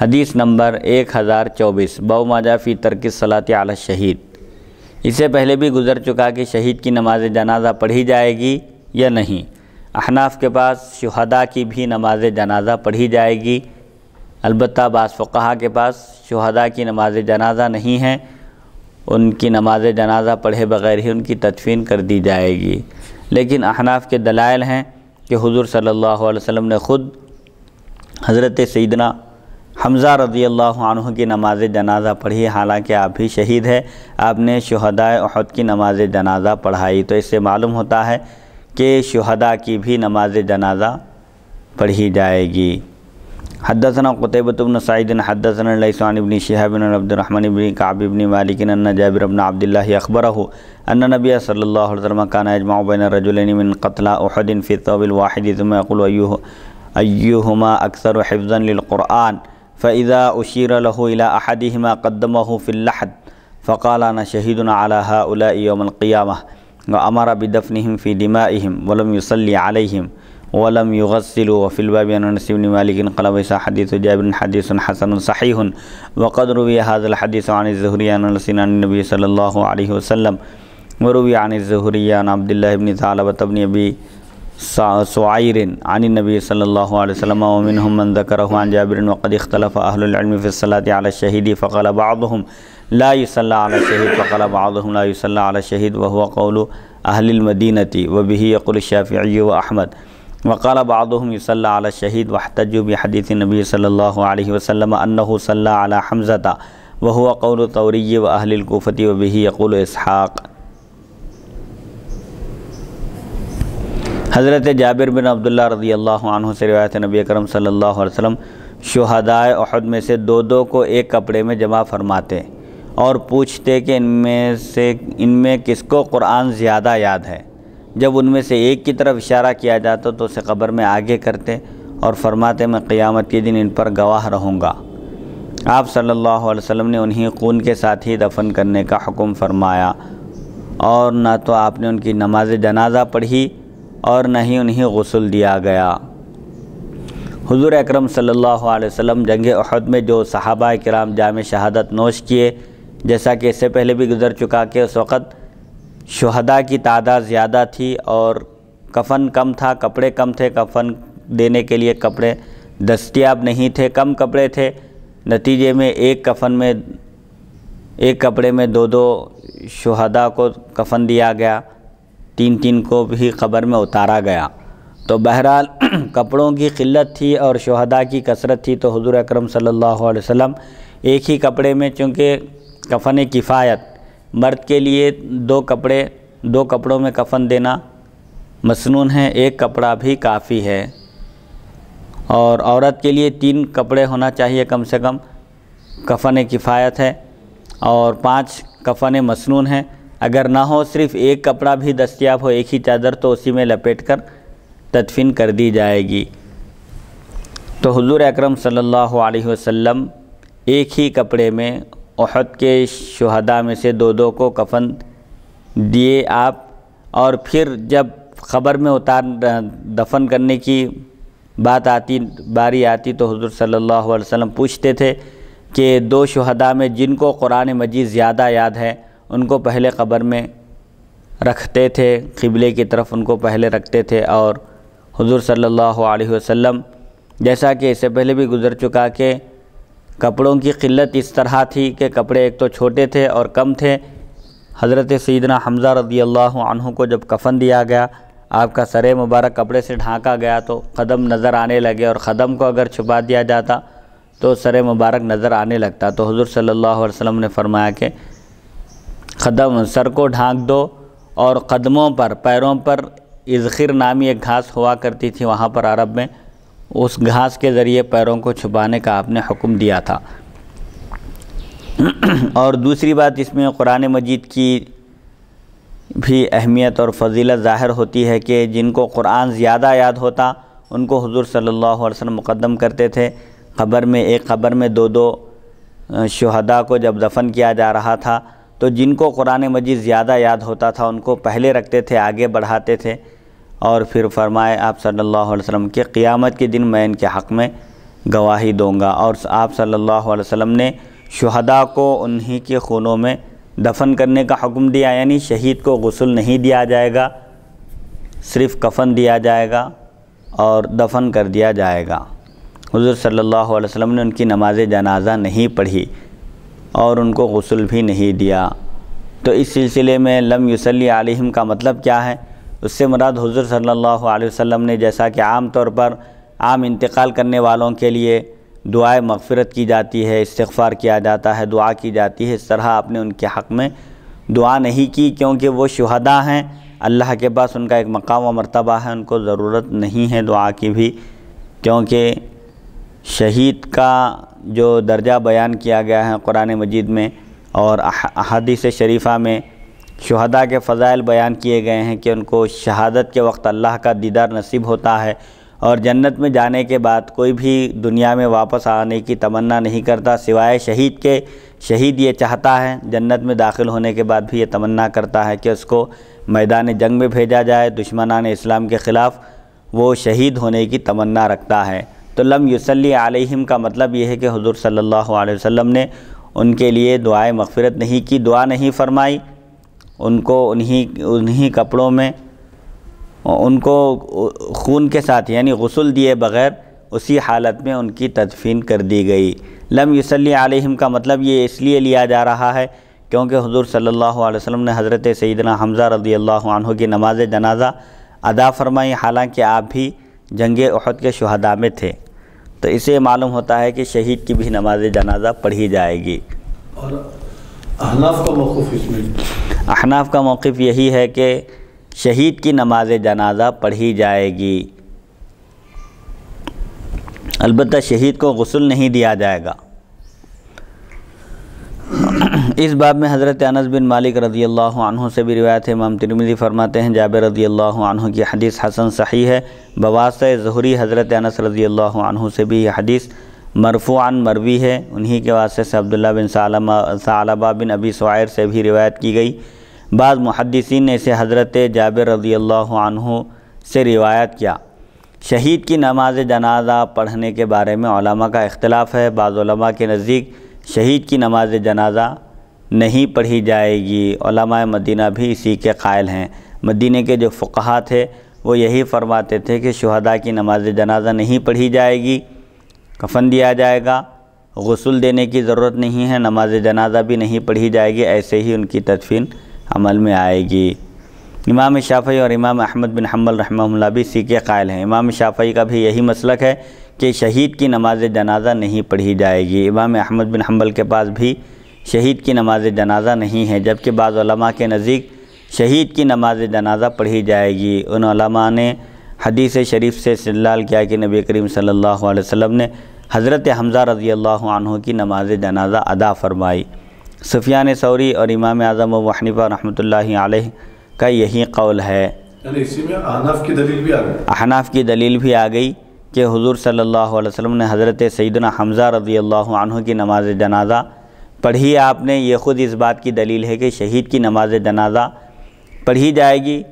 حدیث نمبر 1024 باب ما جاء فی ترک الصلاۃ علی الشہید۔ اس سے پہلے بھی گزر چکا کہ شہید کی نماز جنازہ پڑھی جائے گی یا نہیں۔ احناف کے پاس شہداء کی بھی نماز جنازہ پڑھی جائے گی، البتہ بعض فقہا کے پاس شہداء کی نماز جنازہ نہیں ہے، ان کی نماز جنازہ پڑھے بغیر ہی ان کی تدفین کر دی جائے گی۔ لیکن احناف کے دلائل ہیں کہ حضور صلی اللہ علیہ وسلم نے خود حضرت سیدنا حمزہ رضی اللہ عنہ کی نماز جنازہ پڑھی، حالانکہ آپ بھی شہید ہے، آپ نے شہداء احد کی نماز جنازہ پڑھائی۔ تو اس سے معلوم ہوتا ہے کہ شہداء کی بھی نماز جنازہ پڑھی جائے گی۔ حدثنا قتيبة بن سعيد حدثنا الليث عن ابن شهاب بن عبد الرحمن بن كعب بن مالك أن جابر بن عبد الله أخبره أن النبي صلى الله عليه وسلم كان يجمع بين الرجلين من قتلى أحد في الثوب الواحد ثم يقول أيهما أكثر حفظا للقرآن فإذا أشير له إلى أحدهما قدمه في اللحد فقال أنا شهيد على هؤلاء يوم القيامة وأمر بدفنهم في دمائهم ولم يصلي عليهم ولم يغسلوا۔ وفي الباب عن انس بن مالك قال ويس حديث جابر حديث حسن صحيح وقد روي هذا الحديث عن الزهري عن انس عن النبي صلى الله عليه وسلم وروي عن الزهري عن عبد الله بن ثعلبة بن ابي سعير عن النبي صلى الله عليه وسلم ومنهم من ذكره عن جابر وقد اختلف اهل العلم في الصلاة على الشهيد فقال بعضهم لا يصلى على الشهيد وقال بعضهم لا يصلى على الشهيد وهو قول اهل المدينة وبه يقول الشافعي واحمد وقال بعضهم يصلى على الشهيد واحتجوا بحديث النبي صلى الله عليه وسلم أنه صلى على حمزة وهو قول الثوري وأهل الكوفة وبه يقول اسحاق۔ حضرت جابر بن عبداللہ رضی اللہ عنہ سے روایت نبی اکرم صلی اللہ علیہ وسلم شہداء احد میں سے دو کو ایک کپڑے میں جمع فرماتے اور پوچھتے کہ ان میں کس کو قرآن زیادہ یاد ہے۔ جب ان میں سے ایک کی طرف اشارہ کیا جاتا تو اسے قبر میں آگے کرتے اور فرماتے میں قیامت کے دن ان پر گواہ رہوں گا۔ آپ صلی اللہ علیہ وسلم نے انہیں خون کے ساتھ ہی دفن کرنے کا حکم فرمایا، اور نہ تو آپ نے ان کی نماز جنازہ پڑھی اور نہ ہی انہیں غسل دیا گیا۔ حضور اکرم صلی اللہ علیہ وسلم جنگ احد میں جو صحابہ کرام جام شہادت نوش کیے، جیسا کہ اس سے پہلے بھی گزر چکا کہ اس وقت شہداء کی تعداد زیادہ تھی اور کفن کم تھا، کپڑے کم تھے، کفن دینے کے لیے کپڑے دستیاب نہیں تھے، کم کپڑے تھے، نتیجے میں ایک کپڑے میں دو شہداء کو کفن دیا گیا، تین کو بھی قبر میں اتارا گیا۔ تو بہرحال کپڑوں کی قلت تھی اور شہداء کی کثرت تھی، تو حضور اکرم صلی اللہ علیہ وسلم ایک ہی کپڑے میں، چونکہ کفن کفایت مرد کے لیے دو کپڑوں میں کفن دینا مسنون ہے، ایک کپڑا بھی کافی ہے، اور عورت کے لیے 3 کپڑے ہونا چاہیے کم سے کم، کفن کفایت ہے، اور 5 کفن مسنون ہیں۔ اگر نہ ہو، صرف ایک کپڑا بھی دستیاب ہو، ایک ہی چادر، تو اسی میں لپیٹ کر تدفین کر دی جائے گی۔ تو حضور اکرم صلی اللہ علیہ وسلم ایک ہی کپڑے میں احد کے شہداء میں سے دو کو کفن دیے آپ، اور پھر جب قبر میں دفن کرنے کی باری آتی تو حضور صلی اللہ علیہ وسلم پوچھتے تھے کہ 2 شہداء میں جن کو قرآن مجید زیادہ یاد ہے ان کو پہلے قبر میں رکھتے تھے، قبلے کی طرف ان کو پہلے رکھتے تھے، اور حضور صلی اللہ علیہ وسلم جیسا کہ اس سے پہلے بھی گزر چکا کہ کپڑوں کی قلت اس طرح تھی کہ کپڑے ایک تو چھوٹے تھے اور کم تھے۔ حضرت سیدنا حمزہ رضی اللہ عنہ کو جب کفن دیا گیا، آپ کا سر مبارک کپڑے سے ڈھانکا گیا تو قدم نظر آنے لگے، اور قدم کو اگر چھپا دیا جاتا تو سر مبارک نظر آنے لگتا۔ تو حضور صلی اللہ علیہ وسلم نے فرمایا کہ سر کو ڈھانک دو، اور قدموں پر، پیروں پر اذخر نامی ایک گھاس ہوا کرتی تھی وہاں پر عرب میں، اس گھاس کے ذریعے پیروں کو چھپانے کا آپ نے حکم دیا تھا۔ اور دوسری بات اس میں قرآن مجید کی بھی اہمیت اور فضیلت ظاہر ہوتی ہے کہ جن کو قرآن زیادہ یاد ہوتا ان کو حضور صلی اللہ علیہ وسلم مقدم کرتے تھے قبر میں۔ ایک قبر میں دو شہداء کو جب دفن کیا جا رہا تھا تو جن کو قرآن مجید زیادہ یاد ہوتا تھا ان کو پہلے رکھتے تھے، آگے بڑھاتے تھے، اور پھر فرمائے آپ صلی اللہ علیہ وسلم کہ قیامت کے دن میں ان کے حق میں گواہی دوں گا۔ اور آپ صلی اللہ علیہ وسلم نے شہداء کو انہی کے خونوں میں دفن کرنے کا حکم دیا، یعنی شہید کو غسل نہیں دیا جائے گا، صرف کفن دیا جائے گا اور دفن کر دیا جائے گا۔ حضور صلی اللہ علیہ وسلم نے ان کی نماز جنازہ نہیں پڑھی اور ان کو غسل بھی نہیں دیا۔ تو اس سلسلے میں لم یصلی علیہم کا مطلب کیا ہے؟ اس سے مراد حضور صلی اللہ علیہ وسلم نے جیسا کہ عام طور پر عام انتقال کرنے والوں کے لیے دعائے مغفرت کی جاتی ہے، استغفار کیا جاتا ہے، دعا کی جاتی ہے، اس طرح آپ نے ان کے حق میں دعا نہیں کی، کیونکہ وہ شہداء ہیں، اللہ کے پاس ان کا ایک مقام و مرتبہ ہے، ان کو ضرورت نہیں ہے دعا کی بھی، کیونکہ شہید کا جو درجہ بیان کیا گیا ہے قرآن مجید میں اور احادیث شریفہ میں شہداء کے فضائل بیان کیے گئے ہیں کہ ان کو شہادت کے وقت اللہ کا دیدار نصیب ہوتا ہے، اور جنت میں جانے کے بعد کوئی بھی دنیا میں واپس آنے کی تمنا نہیں کرتا سوائے شہید کے۔ شہید یہ چاہتا ہے جنت میں داخل ہونے کے بعد بھی یہ تمنا کرتا ہے کہ اس کو میدان جنگ میں بھیجا جائے، دشمنان اسلام کے خلاف وہ شہید ہونے کی تمنا رکھتا ہے۔ تو لم یصلی علیہم کا مطلب یہ ہے کہ حضور صلی اللہ علیہ وسلم نے ان کے لیے دعائے مغفرت نہیں کی، دعا نہیں فرمائی، ان کو انہی کپڑوں میں ان کو خون کے ساتھ یعنی غسل دیے بغیر اسی حالت میں ان کی تدفین کر دی گئی۔ لم یصلی علیہم کا مطلب یہ اس لیے لیا جا رہا ہے کیونکہ حضور صلی اللہ علیہ وسلم نے حضرت سیدنا حمزہ رضی اللہ عنہ کی نماز جنازہ ادا فرمائی، حالانکہ آپ بھی جنگ احد کے شہداء میں تھے، تو اسے معلوم ہوتا ہے کہ شہید کی بھی نماز جنازہ پڑھی جائے گی۔ اور احناف کا موقف اس میں؟ احناف کا موقف یہی ہے کہ شہید کی نماز جنازہ پڑھی جائے گی، البتہ شہید کو غسل نہیں دیا جائے گا۔ اس باب میں حضرت انس بن مالک رضی اللہ عنہ سے بھی روایت ہے، امام ترمذی فرماتے ہیں جابر رضی اللہ عنہ کی حدیث حسن صحیح ہے، بواسطہ ظہری حضرت انس رضی اللہ عنہ سے بھی یہ حدیث مرفوعاً مروی ہے، انہی کے واسطے سے عبداللہ بن ثعلبہ بن ابی سعیر سے بھی روایت کی گئی۔ بعض محدثین نے اسے حضرت جابر رضی اللہ عنہ سے روایت کیا۔ شہید کی نماز جنازہ پڑھنے کے بارے میں علماء کا اختلاف ہے، بعض علماء کے نزدیک شہید کی نماز جنازہ نہیں پڑھی جائے گی، علماء مدینہ بھی اسی کے قائل ہیں۔ مدینہ کے جو فقہا تھے وہ یہی فرماتے تھے کہ شہداء کی نماز جنازہ نہیں پڑھی جائے گی، کفن دیا جائے گا، غسل دینے کی ضرورت نہیں ہے، نماز جنازہ بھی نہیں پڑھی جائے گی، ایسے ہی ان کی تدفین عمل میں آئے گی۔ امام شافعی اور امام احمد بن حنبل رحمہ اللہ بھی اسی کے قائل ہیں۔ امام شافعی کا بھی یہی مسلک ہے کہ شہید کی نماز جنازہ نہیں پڑھی جائے گی، امام احمد بن حنبل کے پاس بھی شہید کی نماز جنازہ نہیں ہے، جبکہ بعض علماء کے نزدیک شہید کی نماز جنازہ پڑھی جائے گی۔ ان علماء نے حدیث شریف سے استدلال کیا کہ نبی کریم صلی اللہ علیہ وسلم نے حضرت حمزہ رضی اللہ عنہ کی نماز جنازہ ادا فرمائی۔ سفیان ثوری اور امام اعظم ابو حنیفہ رحمۃ اللہ علیہ کا یہی قول ہے۔ یعنی اسی میں احناف کی دلیل بھی آ گئی؟ احناف کی دلیل بھی آ گئی کہ حضور صلی اللہ علیہ وسلم نے حضرت سیدنا حمزہ رضی اللہ عنہ کی نماز جنازہ پڑھی آپ نے، یہ خود اس بات کی دلیل ہے کہ شہید کی نماز جنازہ پڑھی جائے گی،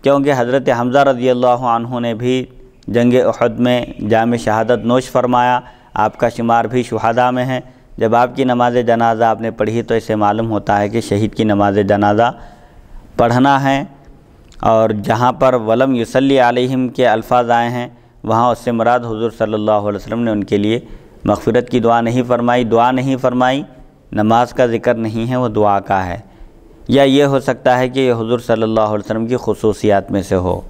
کیونکہ حضرت حمزہ رضی اللہ عنہ نے بھی جنگ احد میں جام شہادت نوش فرمایا، آپ کا شمار بھی شہداء میں ہے۔ جب آپ کی نماز جنازہ آپ نے پڑھی تو اسے معلوم ہوتا ہے کہ شہید کی نماز جنازہ پڑھنا ہے، اور جہاں پر ولم یصلی علیہم کے الفاظ آئے ہیں وہاں اس سے مراد حضور صلی اللہ علیہ وسلم نے ان کے لیے مغفرت کی دعا نہیں فرمائی، دعا نہیں فرمائی، نماز کا ذکر نہیں ہے، وہ دعا کا ہے، یا یہ ہو سکتا ہے کہ یہ حضور صلی اللہ علیہ وسلم کی خصوصیات میں سے ہو۔